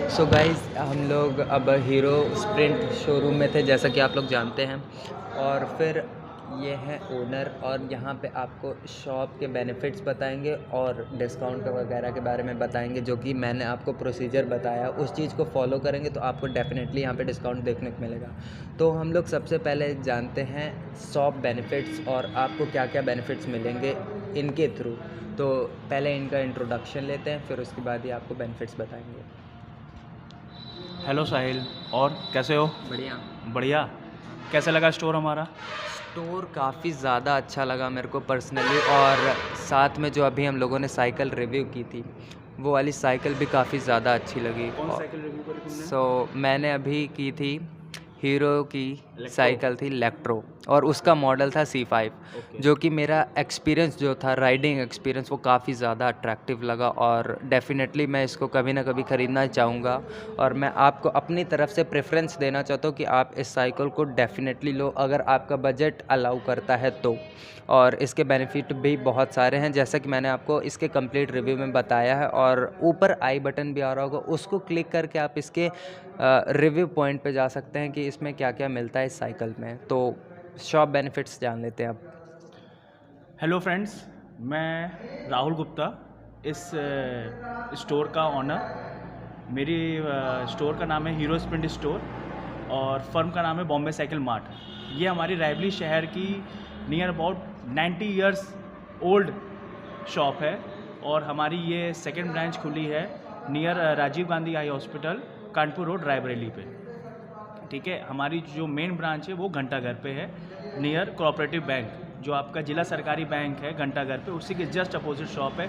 So guys हम लोग अब हीरो स्प्रिंट शोरूम में थे, जैसा कि आप लोग जानते हैं। और फिर ये हैं ओनर, और यहाँ पे आपको शॉप के बेनिफिट्स बताएंगे और डिस्काउंट वगैरह के बारे में बताएंगे, जो कि मैंने आपको प्रोसीजर बताया उस चीज़ को फॉलो करेंगे तो आपको डेफिनेटली यहाँ पे डिस्काउंट देखने को मिलेगा। तो हम लोग सबसे पहले जानते हैं शॉप बेनिफिट्स और आपको क्या क्या बेनिफिट्स मिलेंगे इनके थ्रू। तो पहले इनका इंट्रोडक्शन लेते हैं, फिर उसके बाद ही आपको बेनिफिट्स बताएंगे। हेलो साहिल, और कैसे हो? बढ़िया। बढ़िया। कैसा लगा स्टोर हमारा? स्टोर काफ़ी ज़्यादा अच्छा लगा मेरे को पर्सनली, और साथ में जो अभी हम लोगों ने साइकिल रिव्यू की थी वो वाली साइकिल भी काफ़ी ज़्यादा अच्छी लगी। कौन साइकिल रिव्यू करी तुमने? मैंने अभी की थी हीरो की इलेक्ट्रो। साइकिल थी इलेक्ट्रो, और उसका मॉडल था C5, ओके। जो कि मेरा एक्सपीरियंस जो था राइडिंग एक्सपीरियंस वो काफ़ी ज़्यादा अट्रैक्टिव लगा, और डेफिनेटली मैं इसको कभी ना कभी ख़रीदना चाहूँगा। और मैं आपको अपनी तरफ से प्रेफरेंस देना चाहता हूँ कि आप इस साइकिल को डेफिनेटली लो, अगर आपका बजट अलाउ करता है तो। और इसके बेनिफिट भी बहुत सारे हैं, जैसा कि मैंने आपको इसके कंप्लीट रिव्यू में बताया है, और ऊपर आई बटन भी आ रहा होगा, उसको क्लिक करके आप इसके रिव्यू पॉइंट पे जा सकते हैं कि इसमें क्या क्या मिलता है इस साइकिल में। तो शॉप बेनिफिट्स जान लेते हैं अब। हेलो फ्रेंड्स, मैं राहुल गुप्ता, इस स्टोर का ऑनर। मेरी स्टोर का नाम है हीरो स्प्रिंट स्टोर, और फर्म का नाम है बॉम्बे साइकिल मार्ट। ये हमारी रायबली शहर की near about 90 years old shop है, और हमारी ये सेकंड ब्रांच खुली है near Rajiv Gandhi eye hospital, Kanpur road, Raebareli पे। ठीक है, हमारी जो मेन ब्रांच है वो घंटाघर पे है, नियर कोऑपरेटिव बैंक, जो आपका जिला सरकारी बैंक है घंटाघर पे, उसी के जस्ट अपोजिट शॉप है।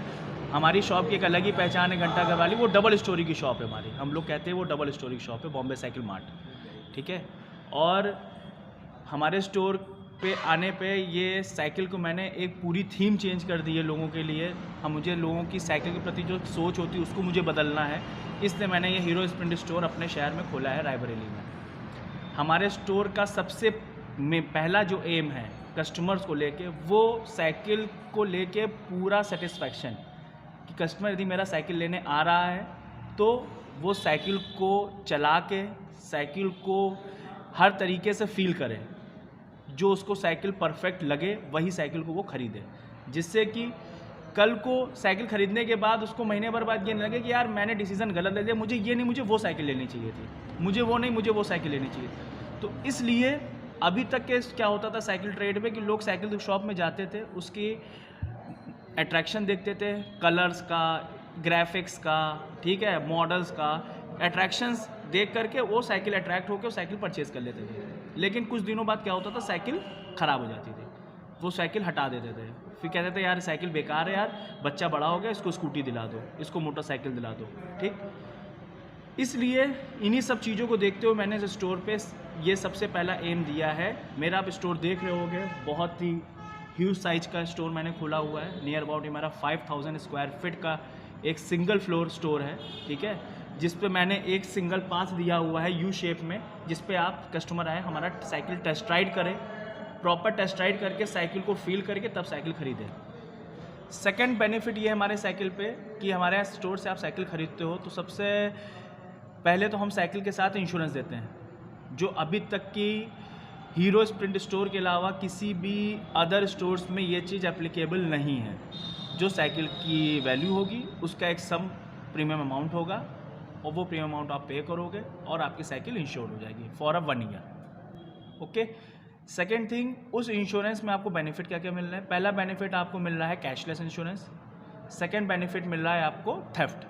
हमारी शॉप की एक अलग ही पहचान है घंटाघर वाली, वो डबल स्टोरी की शॉप है हमारी। हम लोग कहते हैं वो डबल स्टोरी की शॉप है, बॉम्बे साइकिल मार्ट। ठीक है, और हमारे स्टोर पे आने पे ये साइकिल को मैंने एक पूरी थीम चेंज कर दी है लोगों के लिए। मुझे लोगों की साइकिल के प्रति जो सोच होती है उसको मुझे बदलना है, इसलिए मैंने ये हीरो स्प्रिंट स्टोर अपने शहर में खोला है, रायबरेली में। हमारे स्टोर का सबसे पहला जो एम है कस्टमर्स को लेके, वो साइकिल को लेके पूरा सेटिस्फैक्शन, कि कस्टमर यदि मेरा साइकिल लेने आ रहा है तो वो साइकिल को चला के साइकिल को हर तरीके से फील करे, जो उसको साइकिल परफेक्ट लगे वही साइकिल को वो ख़रीदे, जिससे कि कल को साइकिल ख़रीदने के बाद उसको महीने भर बाद ये नहीं लगे कि यार मैंने डिसीज़न गलत ले लिया, मुझे ये नहीं, मुझे वो साइकिल लेनी चाहिए थी, मुझे वो नहीं, मुझे वो साइकिल लेनी चाहिए थी। तो इसलिए अभी तक के क्या होता था साइकिल ट्रेड में कि लोग साइकिल शॉप में जाते थे, उसकी अट्रैक्शन देखते थे, कलर्स का, ग्राफिक्स का, ठीक है, मॉडल्स का, अट्रैक्शंस देख करके वो साइकिल अट्रैक्ट होकर साइकिल परचेज़ कर लेते थे। लेकिन कुछ दिनों बाद क्या होता था, साइकिल ख़राब हो जाती थी, वो साइकिल हटा देते थे, फिर कहते थे यार साइकिल बेकार है यार, बच्चा बड़ा हो गया, इसको स्कूटी दिला दो, इसको मोटरसाइकिल दिला दो। ठीक, इसलिए इन्हीं सब चीज़ों को देखते हुए मैंने इस स्टोर पे ये सबसे पहला एम दिया है। मेरा आप स्टोर देख रहे होगे, बहुत ही ह्यूज साइज का स्टोर मैंने खोला हुआ है, नियर अबाउट ये मेरा 5000 स्क्वायर फीट का एक सिंगल फ्लोर स्टोर है। ठीक है, जिस पे मैंने एक सिंगल पाथ दिया हुआ है यू शेप में, जिस पे आप कस्टमर आए हमारा साइकिल टेस्ट राइड करें, प्रॉपर टेस्ट राइड करके साइकिल को फील करके तब साइकिल खरीदें। सेकंड बेनिफिट ये है हमारे साइकिल पे कि हमारे यहाँ स्टोर से आप साइकिल ख़रीदते हो तो सबसे पहले तो हम साइकिल के साथ इंश्योरेंस देते हैं, जो अभी तक की हीरो स्प्रिंट स्टोर के अलावा किसी भी अदर स्टोर्स में ये चीज़ एप्लीकेबल नहीं है। जो साइकिल की वैल्यू होगी उसका एक सम प्रीमियम अमाउंट होगा, और वो प्रीमियम अमाउंट आप पे करोगे और आपकी साइकिल इंश्योर हो जाएगी for a 1 year. Okay, second thing, उस इंश्योरेंस में आपको बेनिफिट क्या क्या मिल रहा है? पहला बेनिफिट आपको मिल रहा है कैशलेस इंश्योरेंस। सेकेंड बेनिफिट मिल रहा है आपको थेफ्ट।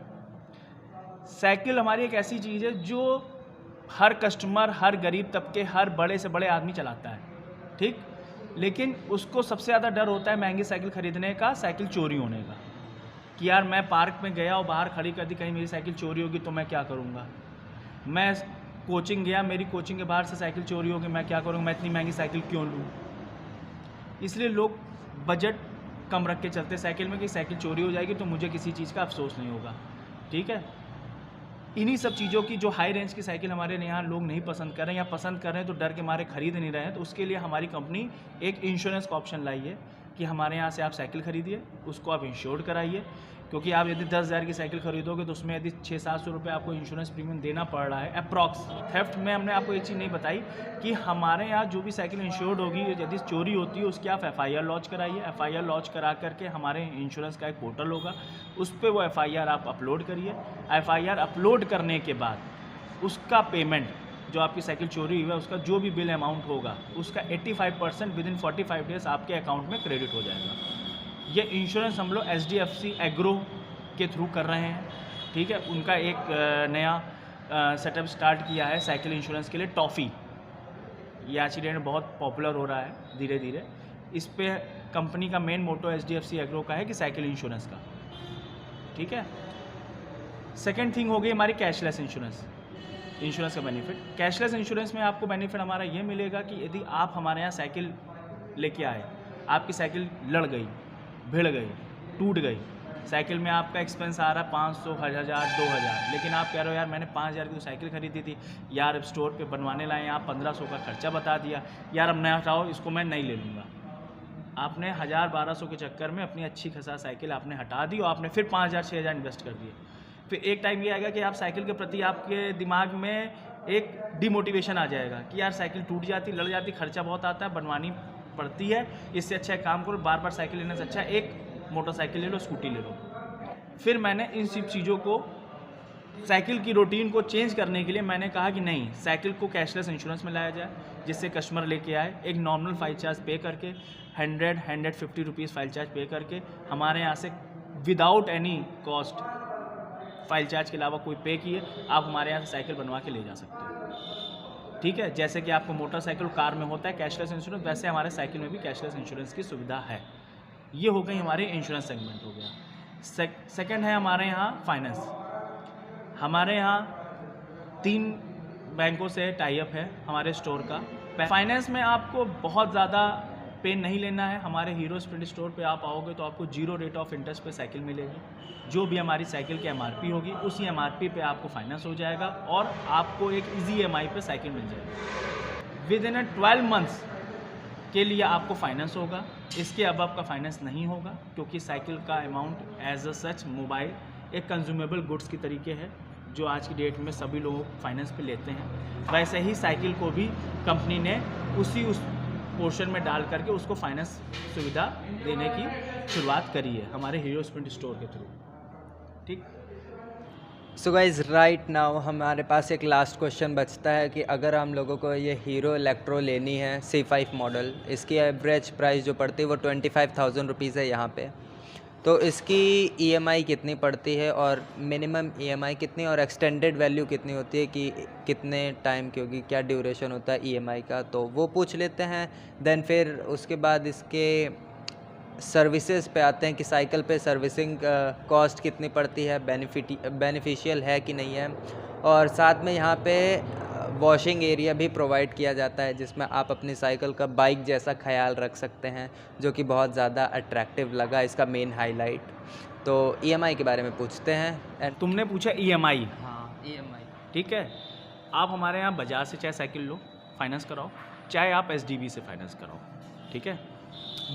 साइकिल हमारी एक ऐसी चीज़ है जो हर कस्टमर, हर गरीब तबके, हर बड़े से बड़े आदमी चलाता है, ठीक, लेकिन उसको सबसे ज़्यादा डर होता है महंगी साइकिल ख़रीदने का, साइकिल चोरी होने का, कि यार मैं पार्क में गया और बाहर खड़ी कर दी, कहीं मेरी साइकिल चोरी होगी तो मैं क्या करूँगा। मैं कोचिंग गया, मेरी कोचिंग के बाहर से साइकिल चोरी होगी, मैं क्या करूँगा, मैं इतनी महंगी साइकिल क्यों लूँ। इसलिए लोग बजट कम रख के चलते साइकिल में कि साइकिल चोरी हो जाएगी तो मुझे किसी चीज़ का अफसोस नहीं होगा। ठीक है, इन्हीं सब चीज़ों की जो हाई रेंज की साइकिल हमारे यहाँ लोग नहीं पसंद कर रहे हैं, या पसंद कर रहे हैं तो डर के मारे खरीद नहीं रहे हैं, तो उसके लिए हमारी कंपनी एक इंश्योरेंस का ऑप्शन लाई है कि हमारे यहाँ से आप साइकिल खरीदिए, उसको आप इंश्योर्ड कराइए। क्योंकि आप यदि 10,000 की साइकिल खरीदोगे तो उसमें यदि 600-700 रुपये आपको इंश्योरेंस प्रीमियम देना पड़ रहा है अप्रॉक्स। थेफ्ट में हमने आपको एक चीज़ नहीं बताई कि हमारे यहाँ जो भी साइकिल इंश्योर्ड होगी, यदि चोरी होती है उसकी आप FIR लॉन्च कराइए। FIR लॉन्च करा करके हमारे इंश्योरेंस का एक पोर्टल होगा, उस पर वो FIR आप अपलोड करिए। FIR अपलोड करने के बाद उसका पेमेंट, जो आपकी साइकिल चोरी हुई है उसका जो भी बिल अमाउंट होगा उसका 85% विदिन 45 डेज आपके अकाउंट में क्रेडिट हो जाएगा। ये इंश्योरेंस हम लोग SDFC एग्रो के थ्रू कर रहे हैं, ठीक है। उनका एक नया सेटअप स्टार्ट किया है साइकिल इंश्योरेंस के लिए, टॉफ़ी। ये आज की डेट में बहुत पॉपुलर हो रहा है धीरे धीरे। इस पे कंपनी का मेन मोटो SDFC एग्रो का है कि साइकिल इंश्योरेंस का, ठीक है। सेकेंड थिंग हो गई हमारी कैशलेस इंश्योरेंस का बेनिफिट। कैशलेस इंश्योरेंस में आपको बेनिफिट हमारा ये मिलेगा कि यदि आप हमारे यहाँ साइकिल लेके आए, आपकी साइकिल लड़ गई, भिड़ गई, टूट गई, साइकिल में आपका एक्सपेंस आ रहा है 500, 1000, 2000, लेकिन आप कह रहे हो यार मैंने 5000 की तो साइकिल खरीदी थी यार, अब स्टोर पे बनवाने लाए आप 1500 का खर्चा बता दिया यार, अब नया हटाओ इसको, मैं नहीं ले लूँगा। आपने 1000-1200 के चक्कर में अपनी अच्छी खासा साइकिल आपने हटा दी और आपने फिर 5000-6000 इन्वेस्ट कर दिए। फिर एक टाइम ये आएगा कि आप साइकिल के प्रति आपके दिमाग में एक डिमोटिवेशन आ जाएगा कि यार साइकिल टूट जाती, लड़ जाती, खर्चा बहुत आता है, बनवानी पड़ती है, इससे अच्छा एक काम करो, बार बार साइकिल लेने से अच्छा एक मोटरसाइकिल ले लो, स्कूटी ले लो। फिर मैंने इन सब चीज़ों को, साइकिल की रूटीन को चेंज करने के लिए मैंने कहा कि नहीं, साइकिल को कैशलेस इंश्योरेंस में लाया जाए, जिससे कस्टमर लेके आए एक नॉर्मल फाइल चार्ज पे करके 150 रुपीज़ फाइल चार्ज पे करके हमारे यहाँ से without any cost, file charge के अलावा कोई पे किए, आप हमारे यहाँ से साइकिल बनवा के ले जा सकते हो, ठीक है। जैसे कि आपको मोटरसाइकिल, कार में होता है कैशलेस इंश्योरेंस, वैसे हमारे साइकिल में भी कैशलेस इंश्योरेंस की सुविधा है। ये हो गई हमारे इंश्योरेंस सेगमेंट हो गया। सेकंड है हमारे यहाँ फाइनेंस। हमारे यहाँ 3 बैंकों से टाई अप है हमारे स्टोर का। फाइनेंस में आपको बहुत ज़्यादा पेन नहीं लेना है। हमारे हीरो स्प्रिंट स्टोर पे आप आओगे तो आपको 0 रेट ऑफ इंटरेस्ट पे साइकिल मिलेगी। जो भी हमारी साइकिल की MRP होगी उसी MRP पे आपको फाइनेंस हो जाएगा और आपको एक ईजी EMI पे साइकिल मिल जाएगी। विद इन 12 मंथ्स के लिए आपको फाइनेंस होगा, इसके अबव का फाइनेंस नहीं होगा, क्योंकि साइकिल का amount as a such mobile एक कंज्यूमेबल गुड्स की तरीके है जो आज की डेट में सभी लोग फाइनेंस पे लेते हैं। वैसे ही साइकिल को भी कंपनी ने उस पोर्शन में डाल करके उसको फाइनेंस सुविधा देने की शुरुआत करी है हमारे हीरो स्प्रिंट स्टोर के थ्रू, ठीक। सो गाइज राइट नाउ हमारे पास एक लास्ट क्वेश्चन बचता है कि अगर हम लोगों को ये हीरो इलेक्ट्रो लेनी है C5 मॉडल, इसकी एवरेज प्राइस जो पड़ती है वो 25,000 रुपीज़ है यहाँ पे, तो इसकी EMI कितनी पड़ती है और मिनिमम EMI कितनी और एक्सटेंडेड वैल्यू कितनी होती है कि कितने टाइम की होगी, क्या ड्यूरेशन होता है EMI का, तो वो पूछ लेते हैं। देन फिर उसके बाद इसके सर्विसेज पे आते हैं कि साइकिल पे सर्विसिंग कॉस्ट कितनी पड़ती है, बेनिफिशियल है कि नहीं है, और साथ में यहाँ पे वॉशिंग एरिया भी प्रोवाइड किया जाता है जिसमें आप अपनी साइकिल का बाइक जैसा ख्याल रख सकते हैं, जो कि बहुत ज़्यादा अट्रैक्टिव लगा इसका मेन हाईलाइट। तो EMI के बारे में पूछते हैं। तुमने पूछा EMI, हाँ EMI, ठीक है। आप हमारे यहाँ बाजार से चाहे साइकिल लो, फाइनेंस कराओ, चाहे आप SDB से फाइनेंस कराओ, ठीक है।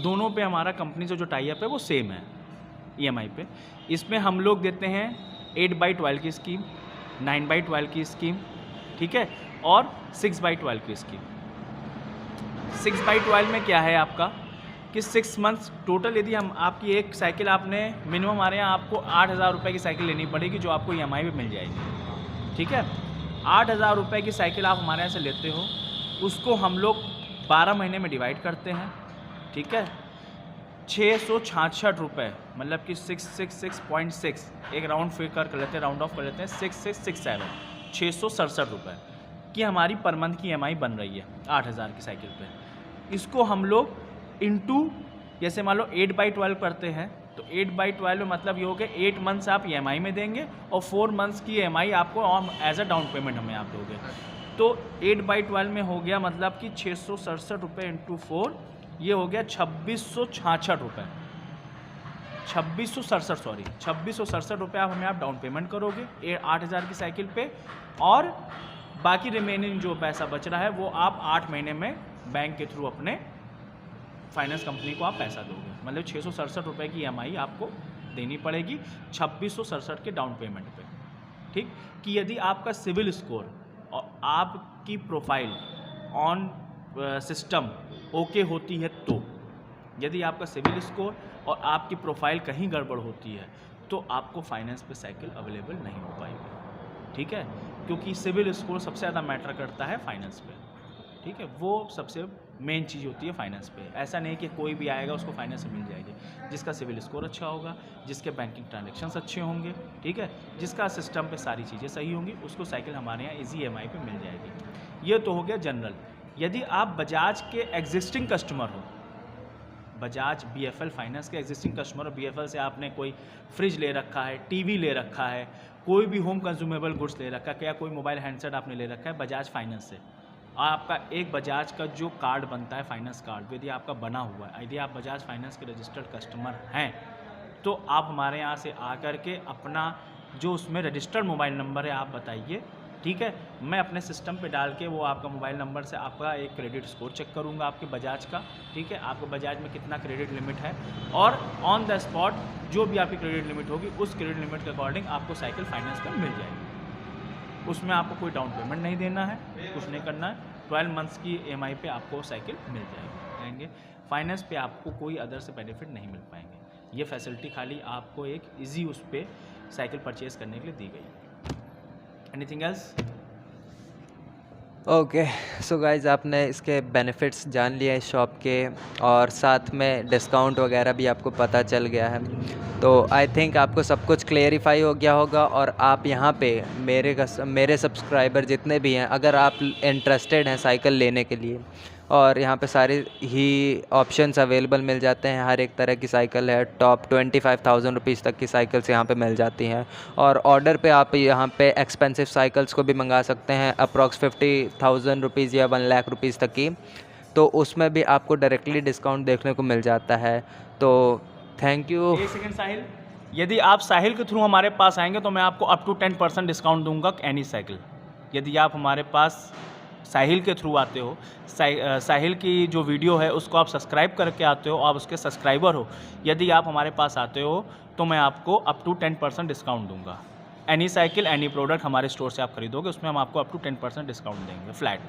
दोनों पे हमारा कंपनी से जो टाई अप है वो सेम है EMI पे। इसमें हम लोग देते हैं 8/12 की स्कीम, 9/12 की स्कीम, ठीक है, और 6/12 की स्कीम। 6/12 में क्या है आपका कि 6 मंथ्स टोटल, यदि हम आपकी एक साइकिल आपने मिनिमम हमारे यहाँ आपको 8,000 रुपये की साइकिल लेनी पड़ेगी जो आपको EMI पे मिल जाएगी, ठीक है। 8,000 रुपये की साइकिल आप हमारे यहाँ से लेते हो, उसको हम लोग 12 महीने में डिवाइड करते हैं, ठीक है। 666 रुपये, मतलब कि 666.6, एक राउंड फिगर कर लेते हैं, राउंड ऑफ कर लेते हैं, 6667, 667 रुपये की हमारी पर मंथ की EMI बन रही है 8,000 की साइकिल पे। इसको हम लोग इंटू, जैसे मान लो 8/12 करते हैं, तो 8/12 में मतलब ये हो गया 8 मंथ्स आप EMI में देंगे और 4 मंथ्स की EMI आपको और एज अ डाउन पेमेंट हमें आप दोगे। तो 8/12 में हो गया मतलब कि 667 रुपये इंटू 4, ये हो गया 2666 रुपये, 2667 रुपये आप हमें डाउन पेमेंट करोगे 8,000 की साइकिल पे, और बाकी रिमेनिंग जो पैसा बच रहा है वो आप 8 महीने में बैंक के थ्रू अपने फाइनेंस कंपनी को आप पैसा दोगे। मतलब 667 रुपये की EMI आपको देनी पड़ेगी 2667 के डाउन पेमेंट पे। ठीक, कि यदि आपका सिविल स्कोर और आपकी प्रोफाइल ऑन सिस्टम ओके होती है, तो यदि आपका सिविल स्कोर और आपकी प्रोफाइल कहीं गड़बड़ होती है तो आपको फाइनेंस पे साइकिल अवेलेबल नहीं हो पाएगी। ठीक है, क्योंकि सिविल स्कोर सबसे ज़्यादा मैटर करता है फाइनेंस पे। ठीक है, वो सबसे मेन चीज़ होती है फाइनेंस पे। ऐसा नहीं कि कोई भी आएगा उसको फाइनेंस मिल जाएगी। जिसका सिविल स्कोर अच्छा होगा, जिसके बैंकिंग ट्रांजैक्शंस अच्छे होंगे, ठीक है, जिसका सिस्टम पे सारी चीज़ें सही होंगी, उसको साइकिल हमारे यहाँ इजी EMI पे मिल जाएगी। ये तो हो गया जनरल। यदि आप बजाज के एग्जिस्टिंग कस्टमर हो, बजाज BFL फाइनेंस के एग्जिस्टिंग कस्टमर और BFL से आपने कोई फ्रिज ले रखा है, टीवी ले रखा है, कोई भी होम कंज्यूमेबल गुड्स ले रखा है, क्या कोई मोबाइल हैंडसेट आपने ले रखा है बजाज फाइनेंस से, आपका एक बजाज का जो कार्ड बनता है फाइनेंस कार्ड, यदि आपका बना हुआ है, यदि आप बजाज फाइनेंस के रजिस्टर्ड कस्टमर हैं, तो आप हमारे यहाँ से आकर के अपना जो उसमें रजिस्टर्ड मोबाइल नंबर है आप बताइए। ठीक है, मैं अपने सिस्टम पे डाल के वो आपका मोबाइल नंबर से आपका एक क्रेडिट स्कोर चेक करूँगा आपके बजाज का। ठीक है, आपको बजाज में कितना क्रेडिट लिमिट है, और ऑन द स्पॉट जो भी आपकी क्रेडिट लिमिट होगी उस क्रेडिट लिमिट के अकॉर्डिंग आपको साइकिल फाइनेंस पर मिल जाएगी। उसमें आपको कोई डाउन पेमेंट नहीं देना है, कुछ नहीं करना है। 12 मंथ्स की EMI पे आपको साइकिल मिल जाएगी। फाइनेंस पे आपको कोई अदर से बेनिफिट नहीं मिल पाएंगे। ये फैसिलिटी खाली आपको एक इजी उस पर साइकिल परचेज़ करने के लिए दी गई है। Anything else? Okay, so guys आपने इसके बेनिफिट्स जान लिया इस शॉप के, और साथ में डिस्काउंट वगैरह भी आपको पता चल गया है। तो आई थिंक आपको सब कुछ क्लेरिफाई हो गया होगा, और आप यहाँ पे मेरे सब्सक्राइबर जितने भी हैं, अगर आप इंटरेस्टेड हैं साइकिल लेने के लिए, और यहाँ पे सारे ही ऑप्शंस अवेलेबल मिल जाते हैं। हर एक तरह की साइकिल है, टॉप 25,000 रुपीज़ तक की साइकिल्स यहाँ पे मिल जाती हैं, और ऑर्डर पे आप यहाँ पे एक्सपेंसिव साइकिल्स को भी मंगा सकते हैं, अप्रॉक्स 50,000 रुपीज़ या 1 लाख रुपीज़ तक की, तो उसमें भी आपको डायरेक्टली डिस्काउंट देखने को मिल जाता है। तो थैंक यू। एक सेकेंड साहिल, यदि आप साहिल के थ्रू हमारे पास आएंगे तो मैं आपको अप टू 10% डिस्काउंट दूंगा एनी साइकिल। यदि आप हमारे पास साहिल के थ्रू आते हो, साहिल की जो वीडियो है उसको आप सब्सक्राइब करके आते हो, आप उसके सब्सक्राइबर हो, यदि आप हमारे पास आते हो तो मैं आपको अप टू 10% डिस्काउंट दूंगा। एनी साइकिल, एनी प्रोडक्ट हमारे स्टोर से आप खरीदोगे उसमें हम आपको अप टू 10% डिस्काउंट देंगे फ्लैट।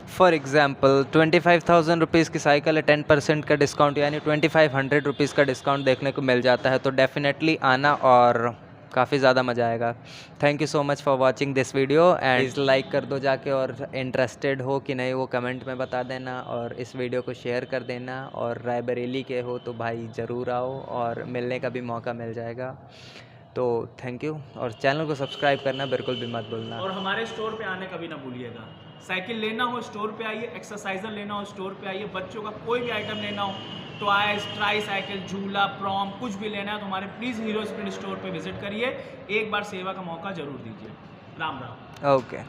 फॉर एग्ज़ाम्पल 25,000 रुपीज़ की साइकिल है, 10% का डिस्काउंट यानी 2500 रुपीज़ का डिस्काउंट देखने को मिल जाता है। तो डेफिनेटली आना और काफ़ी ज़्यादा मज़ा आएगा। Thank you so much for watching this video, and like कर दो जाके, और इंटरेस्टेड हो कि नहीं वो कमेंट में बता देना, और इस वीडियो को शेयर कर देना, और रायबरेली के हो तो भाई ज़रूर आओ, और मिलने का भी मौका मिल जाएगा। तो थैंक यू, और चैनल को सब्सक्राइब करना बिल्कुल भी मत भूलना। और हमारे स्टोर पे आने कभी ना भूलिएगा। साइकिल लेना हो स्टोर पे आइए, एक्सरसाइजर लेना हो स्टोर पे आइए, बच्चों का कोई भी आइटम लेना हो, टॉयज, ट्राई साइकिल, झूला, प्रॉम, कुछ भी लेना है तो हमारे प्लीज़ हीरो स्प्रिंट स्टोर पे विजिट करिए। एक बार सेवा का मौका ज़रूर दीजिए। राम राम। ओके।